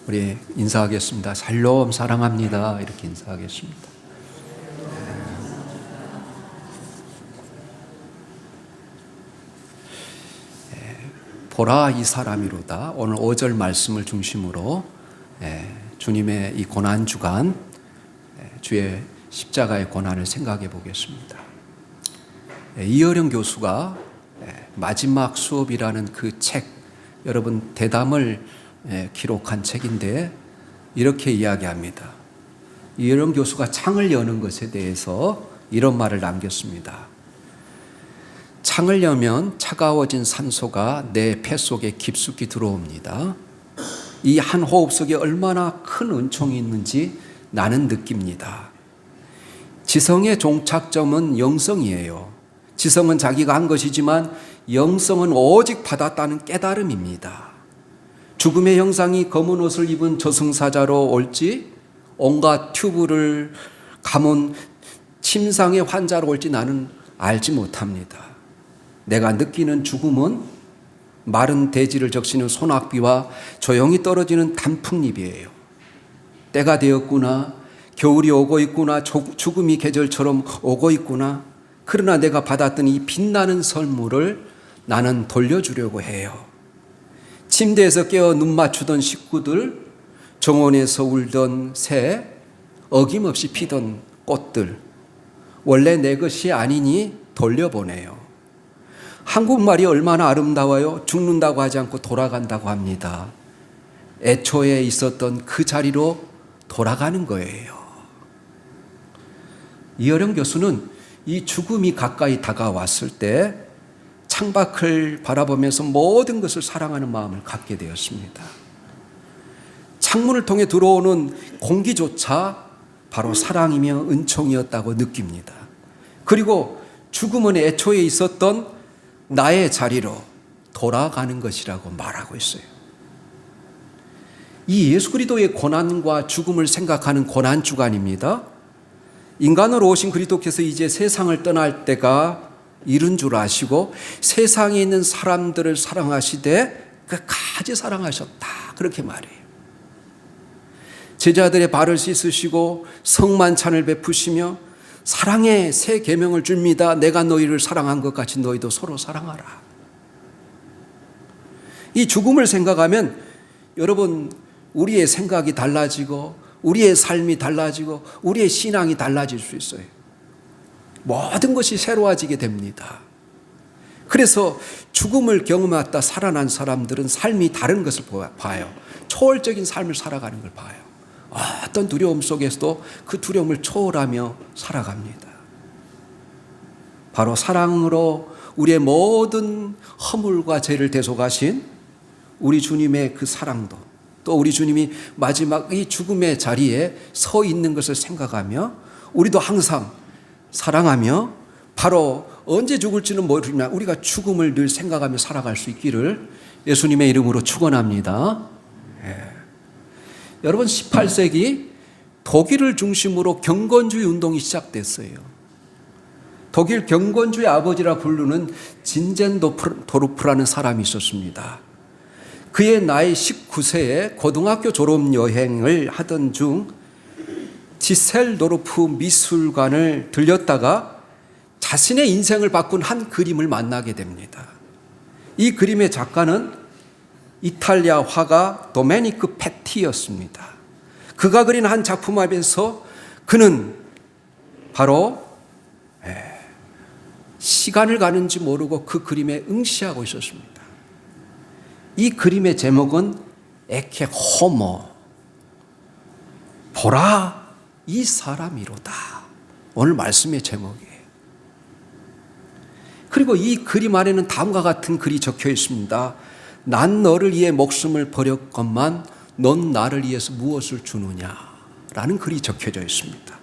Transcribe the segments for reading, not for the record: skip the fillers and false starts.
우리 인사하겠습니다. 샬롬 사랑합니다. 이렇게 인사하겠습니다. 보라 이 사람이로다. 오늘 5절 말씀을 중심으로 주님의 이 고난주간 주의 십자가의 고난을 생각해 보겠습니다. 이어령 교수가 마지막 수업이라는 그 책, 여러분 대담을 기록한 책인데 이렇게 이야기합니다. 이어령 교수가 창을 여는 것에 대해서 이런 말을 남겼습니다. 창을 여면 차가워진 산소가 내 폐 속에 깊숙이 들어옵니다. 이 한 호흡 속에 얼마나 큰 은총이 있는지 나는 느낍니다. 지성의 종착점은 영성이에요. 지성은 자기가 한 것이지만 영성은 오직 받았다는 깨달음입니다. 죽음의 형상이 검은 옷을 입은 저승사자로 올지 온갖 튜브를 감은 침상의 환자로 올지 나는 알지 못합니다. 내가 느끼는 죽음은 마른 대지를 적시는 소낙비와 조용히 떨어지는 단풍잎이에요. 때가 되었구나. 겨울이 오고 있구나. 죽음이 계절처럼 오고 있구나. 그러나 내가 받았던 이 빛나는 선물을 나는 돌려주려고 해요. 침대에서 깨어 눈 맞추던 식구들, 정원에서 울던 새, 어김없이 피던 꽃들, 원래 내 것이 아니니 돌려보내요. 한국말이 얼마나 아름다워요. 죽는다고 하지 않고 돌아간다고 합니다. 애초에 있었던 그 자리로 돌아가는 거예요. 이어령 교수는 이 죽음이 가까이 다가왔을 때 창밖을 바라보면서 모든 것을 사랑하는 마음을 갖게 되었습니다. 창문을 통해 들어오는 공기조차 바로 사랑이며 은총이었다고 느낍니다. 그리고 죽음은 애초에 있었던 나의 자리로 돌아가는 것이라고 말하고 있어요. 이 예수 그리스도의 고난과 죽음을 생각하는 고난주간입니다. 인간으로 오신 그리스도께서 이제 세상을 떠날 때가 이른 줄 아시고 세상에 있는 사람들을 사랑하시되 끝까지 사랑하셨다. 그렇게 말해요. 제자들의 발을 씻으시고 성만찬을 베푸시며 사랑의 새 계명을 줍니다. 내가 너희를 사랑한 것 같이 너희도 서로 사랑하라. 이 죽음을 생각하면 여러분 우리의 생각이 달라지고 우리의 삶이 달라지고 우리의 신앙이 달라질 수 있어요. 모든 것이 새로워지게 됩니다. 그래서 죽음을 경험했다 살아난 사람들은 삶이 다른 것을 봐요. 초월적인 삶을 살아가는 걸 봐요. 어떤 두려움 속에서도 그 두려움을 초월하며 살아갑니다. 바로 사랑으로 우리의 모든 허물과 죄를 대속하신 우리 주님의 그 사랑도, 또 우리 주님이 마지막 이 죽음의 자리에 서 있는 것을 생각하며 우리도 항상 사랑하며 바로 언제 죽을지는 모르지만 우리가 죽음을 늘 생각하며 살아갈 수 있기를 예수님의 이름으로 축원합니다. 여러분 18세기 독일을 중심으로 경건주의 운동이 시작됐어요. 독일 경건주의 아버지라 부르는 진젠도르프라는 사람이 있었습니다. 그의 나이 19세에 고등학교 졸업 여행을 하던 중 디셀도르프 미술관을 들렸다가 자신의 인생을 바꾼 한 그림을 만나게 됩니다. 이 그림의 작가는 이탈리아 화가 도메니크 페티였습니다. 그가 그린 한 작품 앞에서 그는 바로 시간을 가는지 모르고 그 그림에 응시하고 있었습니다. 이 그림의 제목은 에케 호모, 보라 이 사람이로다. 오늘 말씀의 제목이에요. 그리고 이 그림 안에는 다음과 같은 글이 적혀 있습니다. 난 너를 위해 목숨을 버렸건만 넌 나를 위해서 무엇을 주느냐 라는 글이 적혀져 있습니다.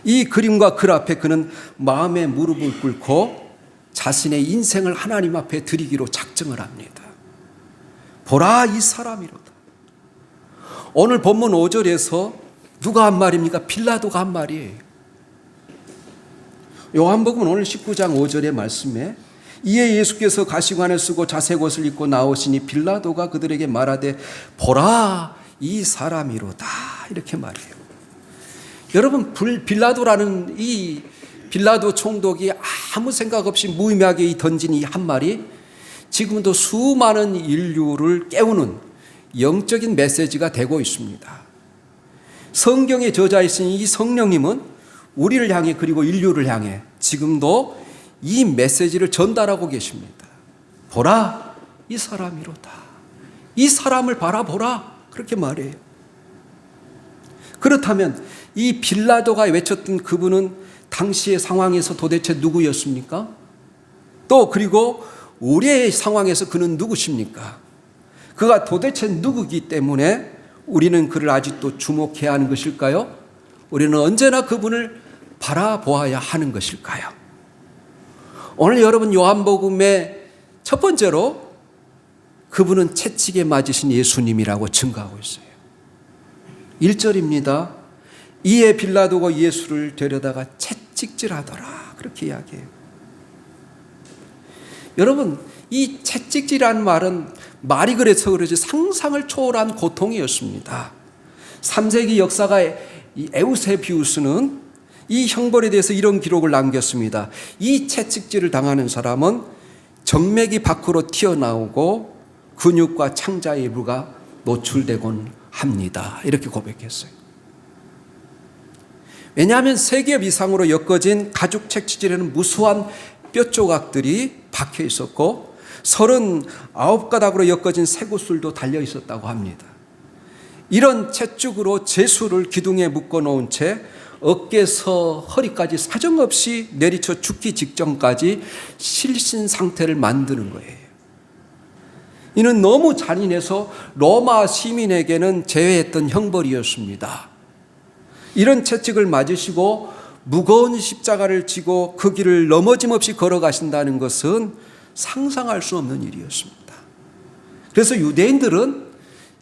이 그림과 글 앞에 그는 마음의 무릎을 꿇고 자신의 인생을 하나님 앞에 드리기로 작정을 합니다. 보라 이 사람이로다. 오늘 본문 5절에서 누가 한 말입니까? 빌라도가 한 말이에요. 요한복음 오늘 19장 5절의 말씀에 이에 예수께서 가시관을 쓰고 자색 옷을 입고 나오시니 빌라도가 그들에게 말하되 보라 이 사람이로다 이렇게 말해요. 여러분, 빌라도라는 이 빌라도 총독이 아무 생각 없이 무의미하게 던진 이 한 말이 지금도 수많은 인류를 깨우는 영적인 메시지가 되고 있습니다. 성경에 저자이신 이 성령님은 우리를 향해 그리고 인류를 향해 지금도 이 메시지를 전달하고 계십니다. 보라 이 사람이로다. 이 사람을 바라보라 그렇게 말해요. 그렇다면 이 빌라도가 외쳤던 그분은 당시의 상황에서 도대체 누구였습니까? 또 그리고 우리의 상황에서 그는 누구십니까? 그가 도대체 누구기 때문에 우리는 그를 아직도 주목해야 하는 것일까요? 우리는 언제나 그분을 바라보아야 하는 것일까요? 오늘 여러분 요한복음의 첫 번째로 그분은 채찍에 맞으신 예수님이라고 증거하고 있어요. 1절입니다. 이에 빌라도가 예수를 데려다가 채찍질하더라 그렇게 이야기해요. 여러분, 이 채찍질이라는 말은 말이 그래서 그러지 상상을 초월한 고통이었습니다. 3세기 역사가 이 에우세비우스는 이 형벌에 대해서 이런 기록을 남겼습니다. 이 채찍질을 당하는 사람은 정맥이 밖으로 튀어나오고 근육과 창자의 일부가 노출되곤 합니다. 이렇게 고백했어요. 왜냐하면 3겹 이상으로 엮어진 가죽 채찍질에는 무수한 뼈 조각들이 박혀 있었고 39가닥으로 엮어진 쇠구슬도 달려 있었다고 합니다. 이런 채찍으로 제수를 기둥에 묶어 놓은 채 어깨에서 허리까지 사정없이 내리쳐 죽기 직전까지 실신 상태를 만드는 거예요. 이는 너무 잔인해서 로마 시민에게는 제외했던 형벌이었습니다. 이런 채찍을 맞으시고 무거운 십자가를 지고 그 길을 넘어짐없이 걸어가신다는 것은 상상할 수 없는 일이었습니다. 그래서 유대인들은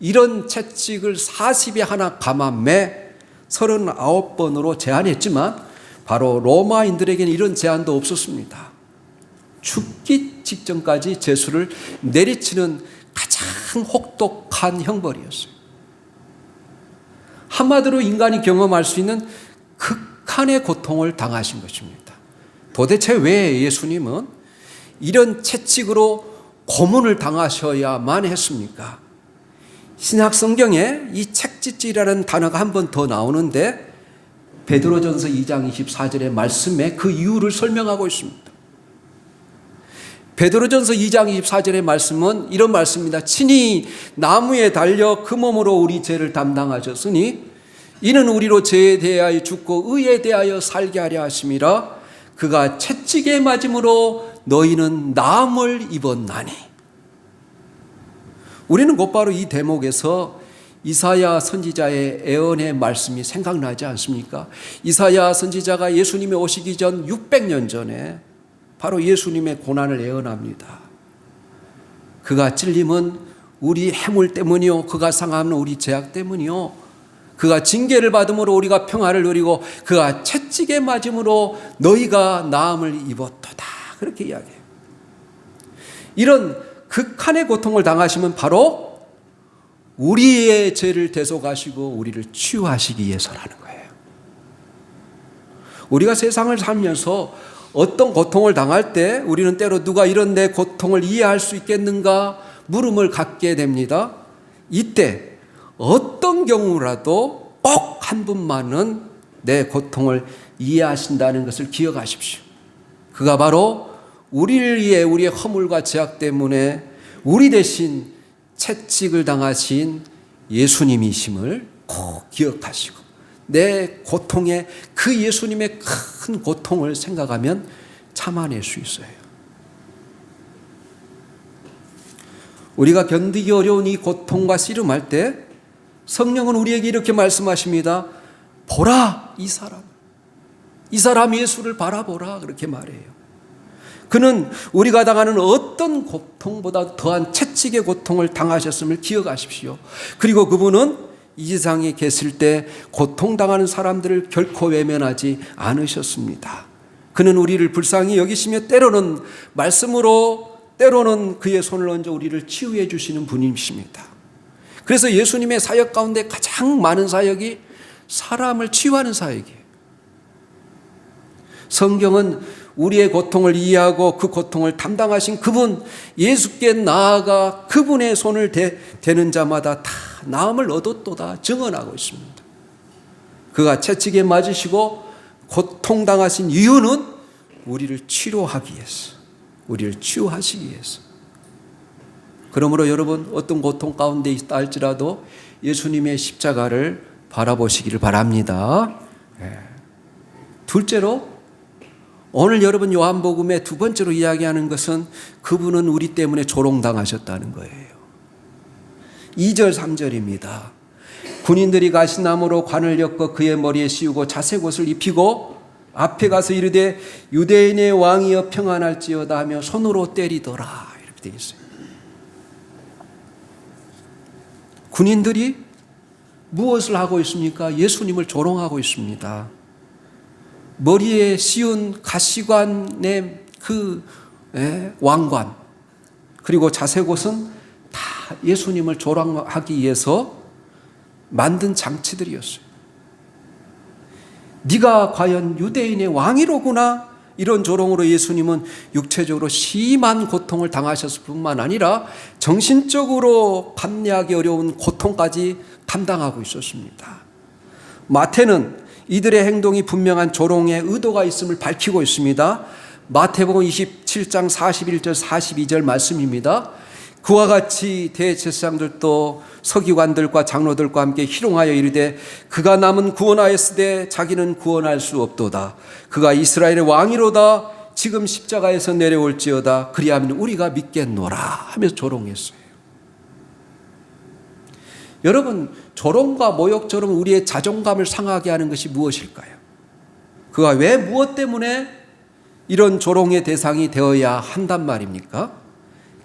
이런 채찍을 40에 하나 감함에 39번으로 제한했지만 바로 로마인들에게는 이런 제한도 없었습니다. 죽기 직전까지 제수를 내리치는 가장 혹독한 형벌이었어요. 한마디로 인간이 경험할 수 있는 극한의 고통을 당하신 것입니다. 도대체 왜 예수님은 이런 채찍으로 고문을 당하셔야만 했습니까? 신약 성경에 이 채찍질이라는 단어가 한 번 더 나오는데 베드로전서 2장 24절의 말씀에 그 이유를 설명하고 있습니다. 베드로전서 2장 24절의 말씀은 이런 말씀입니다. 친히 나무에 달려 그 몸으로 우리 죄를 담당하셨으니 이는 우리로 죄에 대하여 죽고 의에 대하여 살게 하려 하심이라. 그가 채찍에 맞음으로 너희는 나음을 입었나니. 우리는 곧바로 이 대목에서 이사야 선지자의 예언의 말씀이 생각나지 않습니까? 이사야 선지자가 예수님이 오시기 전 600년 전에 바로 예수님의 고난을 예언합니다. 그가 찔림은 우리 해물 때문이요, 그가 상함은 우리 죄악 때문이요, 그가 징계를 받음으로 우리가 평화를 누리고 그가 채찍에 맞음으로 너희가 나음을 입었도다. 그렇게 이야기해요. 이런 극한의 고통을 당하시면 바로 우리의 죄를 대속하시고 우리를 치유하시기 위해서라는 거예요. 우리가 세상을 살면서 어떤 고통을 당할 때 우리는 때로 누가 이런 내 고통을 이해할 수 있겠는가 물음을 갖게 됩니다. 이때 어떤 경우라도 꼭 한 분만은 내 고통을 이해하신다는 것을 기억하십시오. 그가 바로 우리를 위해 우리의 허물과 죄악 때문에 우리 대신 채찍을 당하신 예수님이심을 꼭 기억하시고 내 고통에 그 예수님의 큰 고통을 생각하면 참아낼 수 있어요. 우리가 견디기 어려운 이 고통과 씨름할 때 성령은 우리에게 이렇게 말씀하십니다. 보라 이 사람 예수를 바라보라 그렇게 말해요. 그는 우리가 당하는 어떤 고통보다 더한 채찍의 고통을 당하셨음을 기억하십시오. 그리고 그분은 이 세상에 계실 때 고통당하는 사람들을 결코 외면하지 않으셨습니다. 그는 우리를 불쌍히 여기시며 때로는 말씀으로, 때로는 그의 손을 얹어 우리를 치유해 주시는 분이십니다. 그래서 예수님의 사역 가운데 가장 많은 사역이 사람을 치유하는 사역이에요. 성경은 우리의 고통을 이해하고 그 고통을 담당하신 그분, 예수께 나아가 그분의 손을 대는 자마다 다 나음을 얻었도다 증언하고 있습니다. 그가 채찍에 맞으시고 고통당하신 이유는 우리를 치료하기 위해서, 우리를 치유하시기 위해서. 그러므로 여러분, 어떤 고통 가운데 있다 할지라도 예수님의 십자가를 바라보시기를 바랍니다. 둘째로, 오늘 여러분 요한복음의 두 번째로 이야기하는 것은 그분은 우리 때문에 조롱당하셨다는 거예요. 2절 3절입니다. 군인들이 가시나무로 관을 엮어 그의 머리에 씌우고 자색 옷을 입히고 앞에 가서 이르되 유대인의 왕이여 평안할지어다 하며 손으로 때리더라, 이렇게 되어 있어요. 군인들이 무엇을 하고 있습니까? 예수님을 조롱하고 있습니다. 머리에 씌운 가시관의 그 왕관, 그리고 자색옷은 다 예수님을 조롱하기 위해서 만든 장치들이었어요. 네가 과연 유대인의 왕이로구나, 이런 조롱으로 예수님은 육체적으로 심한 고통을 당하셨을 뿐만 아니라 정신적으로 감내하기 어려운 고통까지 감당하고 있었습니다. 마태는 이들의 행동이 분명한 조롱의 의도가 있음을 밝히고 있습니다. 마태복음 27장 41절 42절 말씀입니다. 그와 같이 대제사장들도 서기관들과 장로들과 함께 희롱하여 이르되 그가 남은 구원하였으되 자기는 구원할 수 없도다. 그가 이스라엘의 왕이로다. 지금 십자가에서 내려올지어다. 그리하면 우리가 믿겠노라 하면서 조롱했어요. 여러분, 조롱과 모욕처럼 우리의 자존감을 상하게 하는 것이 무엇일까요? 그가 왜 무엇 때문에 이런 조롱의 대상이 되어야 한단 말입니까?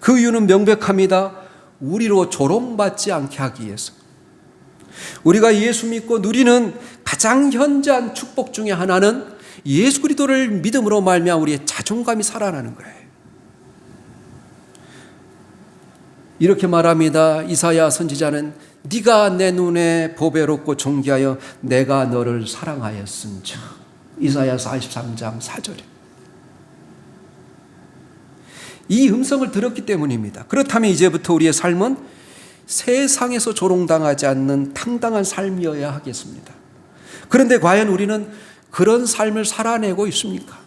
그 이유는 명백합니다. 우리로 조롱받지 않게 하기 위해서. 우리가 예수 믿고 누리는 가장 현저한 축복 중에 하나는 예수 그리스도를 믿음으로 말미암아 우리의 자존감이 살아나는 거예요. 이렇게 말합니다. 이사야 선지자는 네가 내 눈에 보배롭고 존귀하여 내가 너를 사랑하였은즉. 이사야 43장 4절에. 이 음성을 들었기 때문입니다. 그렇다면 이제부터 우리의 삶은 세상에서 조롱당하지 않는 당당한 삶이어야 하겠습니다. 그런데 과연 우리는 그런 삶을 살아내고 있습니까?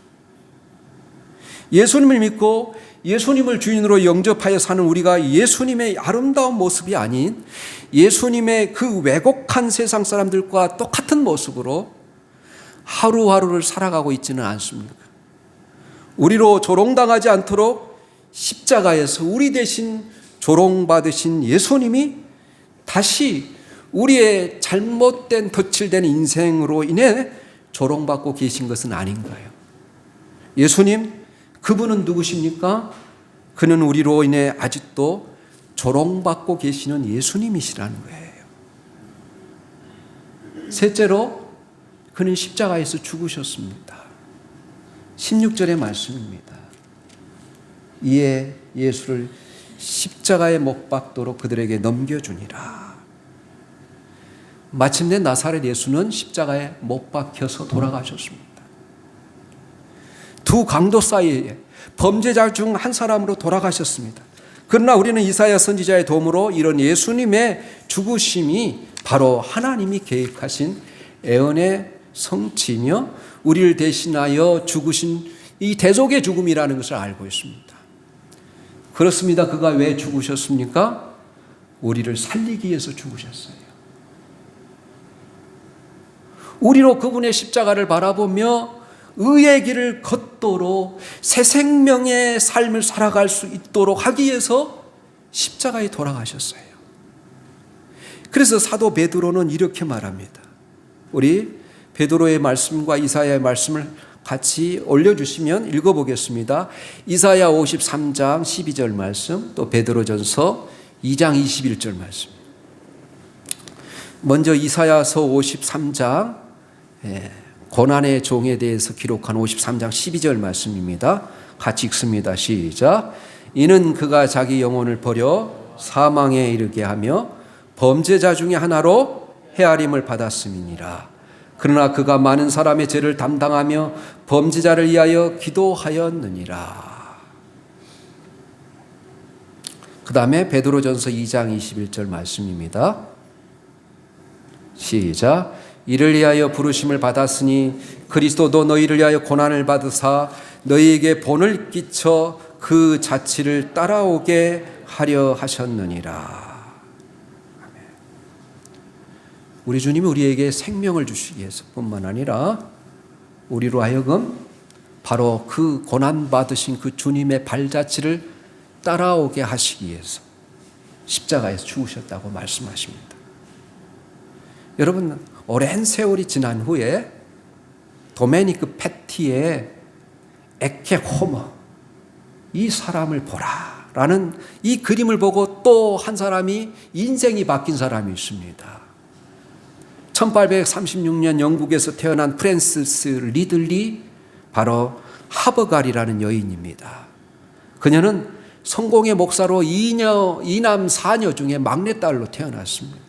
예수님을 믿고 예수님을 주인으로 영접하여 사는 우리가 예수님의 아름다운 모습이 아닌 예수님의 그 왜곡한 세상 사람들과 똑같은 모습으로 하루하루를 살아가고 있지는 않습니까? 우리로 조롱당하지 않도록 십자가에서 우리 대신 조롱받으신 예수님이 다시 우리의 잘못된 덧칠된 인생으로 인해 조롱받고 계신 것은 아닌가요? 예수님, 그분은 누구십니까? 그는 우리로 인해 아직도 조롱받고 계시는 예수님이시라는 거예요. 셋째로, 그는 십자가에서 죽으셨습니다. 16절의 말씀입니다. 이에 예수를 십자가에 못 박도록 그들에게 넘겨주니라. 마침내 나사렛 예수는 십자가에 못 박혀서 돌아가셨습니다. 두 강도 사이에 범죄자 중 한 사람으로 돌아가셨습니다. 그러나 우리는 이사야 선지자의 도움으로 이런 예수님의 죽으심이 바로 하나님이 계획하신 애언의 성취며 우리를 대신하여 죽으신 이 대속의 죽음이라는 것을 알고 있습니다. 그렇습니다. 그가 왜 죽으셨습니까? 우리를 살리기 위해서 죽으셨어요. 우리로 그분의 십자가를 바라보며 의의 길을 걷도록 새 생명의 삶을 살아갈 수 있도록 하기 위해서 십자가에 돌아가셨어요. 그래서 사도 베드로는 이렇게 말합니다. 우리 베드로의 말씀과 이사야의 말씀을 같이 올려주시면 읽어보겠습니다. 이사야 53장 12절 말씀, 또 베드로전서 2장 21절 말씀. 먼저 이사야서 53장 고난의 종에 대해서 기록한 53장 12절 말씀입니다. 같이 읽습니다. 시작. 이는 그가 자기 영혼을 버려 사망에 이르게 하며 범죄자 중에 하나로 헤아림을 받았음이니라. 그러나 그가 많은 사람의 죄를 담당하며 범죄자를 위하여 기도하였느니라. 그 다음에 베드로전서 2장 21절 말씀입니다. 시작. 이를 위하여 부르심을 받았으니 그리스도도 너희를 위하여 고난을 받으사 너희에게 본을 끼쳐 그 자취를 따라오게 하려 하셨느니라. 아멘. 우리 주님이 우리에게 생명을 주시기 위해서 뿐만 아니라 우리로 하여금 바로 그 고난받으신 그 주님의 발자취를 따라오게 하시기 위해서 십자가에서 죽으셨다고 말씀하십니다. 여러분, 오랜 세월이 지난 후에 도메니크 페티의 에케 호머, 이 사람을 보라 라는 이 그림을 보고 또 한 사람이 인생이 바뀐 사람이 있습니다. 1836년 영국에서 태어난 프랜시스 리들리, 바로 하버갈이라는 여인입니다. 그녀는 성공의 목사로 이남 4녀 중에 막내딸로 태어났습니다.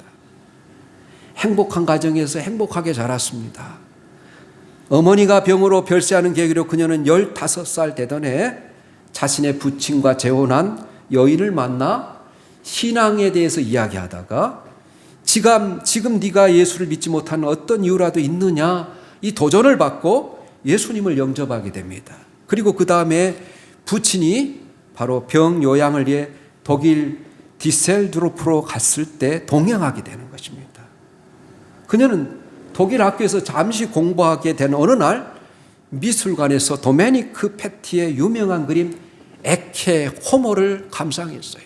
행복한 가정에서 행복하게 자랐습니다. 어머니가 병으로 별세하는 계기로 그녀는 15살 되던 해 자신의 부친과 재혼한 여인을 만나 신앙에 대해서 이야기하다가 지금 네가 예수를 믿지 못하는 어떤 이유라도 있느냐, 이 도전을 받고 예수님을 영접하게 됩니다. 그리고 그 다음에 부친이 바로 병 요양을 위해 독일 디셀드로프로 갔을 때 동행하게 되는 것입니다. 그녀는 독일 학교에서 잠시 공부하게 된 어느 날 미술관에서 도메니크 페티의 유명한 그림 에케 호모를 감상했어요.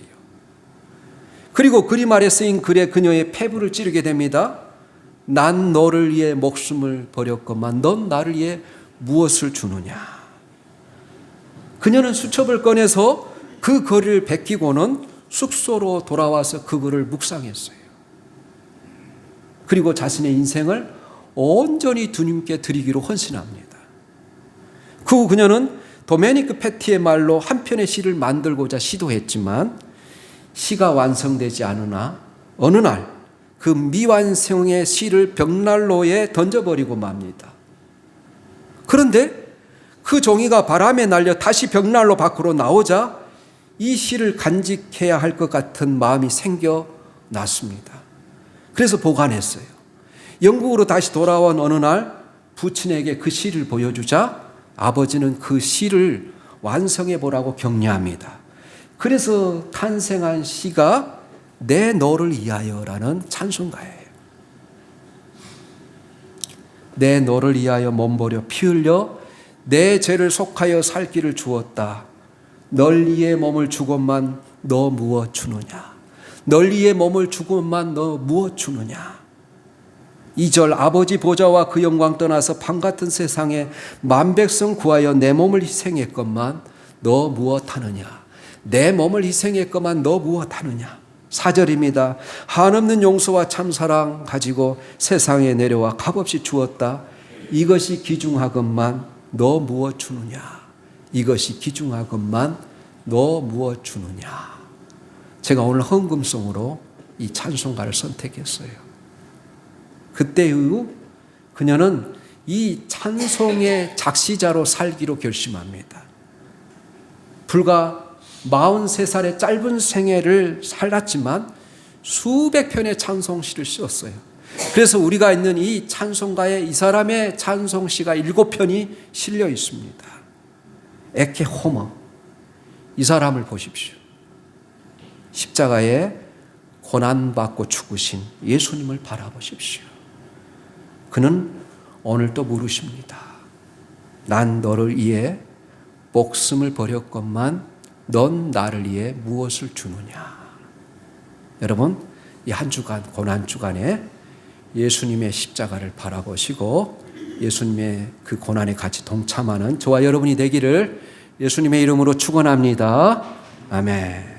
그리고 그림 아래 쓰인 글에 그녀의 폐부를 찌르게 됩니다. 난 너를 위해 목숨을 버렸건만 넌 나를 위해 무엇을 주느냐. 그녀는 수첩을 꺼내서 그 글을 베끼고는 숙소로 돌아와서 그 글을 묵상했어요. 그리고 자신의 인생을 온전히 주님께 드리기로 헌신합니다. 그 후 그녀는 도메니크 페티의 말로 한 편의 시를 만들고자 시도했지만 시가 완성되지 않으나 어느 날 그 미완성의 시를 벽난로에 던져버리고 맙니다. 그런데 그 종이가 바람에 날려 다시 벽난로 밖으로 나오자 이 시를 간직해야 할 것 같은 마음이 생겨났습니다. 그래서 보관했어요. 영국으로 다시 돌아온 어느 날 부친에게 그 시를 보여주자 아버지는 그 시를 완성해 보라고 격려합니다. 그래서 탄생한 시가 내 너를 위하여라는 찬송가예요. 내 너를 위하여 몸버려 피 흘려 내 죄를 속하여 살 길을 주었다. 널 위해 몸을 주건만 너 무엇 주느냐. 널 위해 몸을 주건만 너 무엇 주느냐. 2절 아버지 보좌와 그 영광 떠나서 밤같은 세상에 만백성 구하여 내 몸을 희생했건만 너 무엇하느냐. 내 몸을 희생했건만 너 무엇하느냐. 4절입니다. 한없는 용서와 참사랑 가지고 세상에 내려와 값없이 주었다. 이것이 귀중하건만 너 무엇 주느냐. 이것이 귀중하건만 너 무엇 주느냐. 제가 오늘 헌금송으로 이 찬송가를 선택했어요. 그때 이후 그녀는 이 찬송의 작시자로 살기로 결심합니다. 불과 43살의 짧은 생애를 살았지만 수백 편의 찬송시를 썼어요. 그래서 우리가 있는 이 찬송가에 이 사람의 찬송시가 7편이 실려 있습니다. 에케 호머, 이 사람을 보십시오. 십자가에 고난받고 죽으신 예수님을 바라보십시오. 그는 오늘 또 물으십니다. 난 너를 위해 목숨을 버렸건만 넌 나를 위해 무엇을 주느냐. 여러분, 이 한 주간, 고난 주간에 예수님의 십자가를 바라보시고 예수님의 그 고난에 같이 동참하는 저와 여러분이 되기를 예수님의 이름으로 축원합니다. 아멘.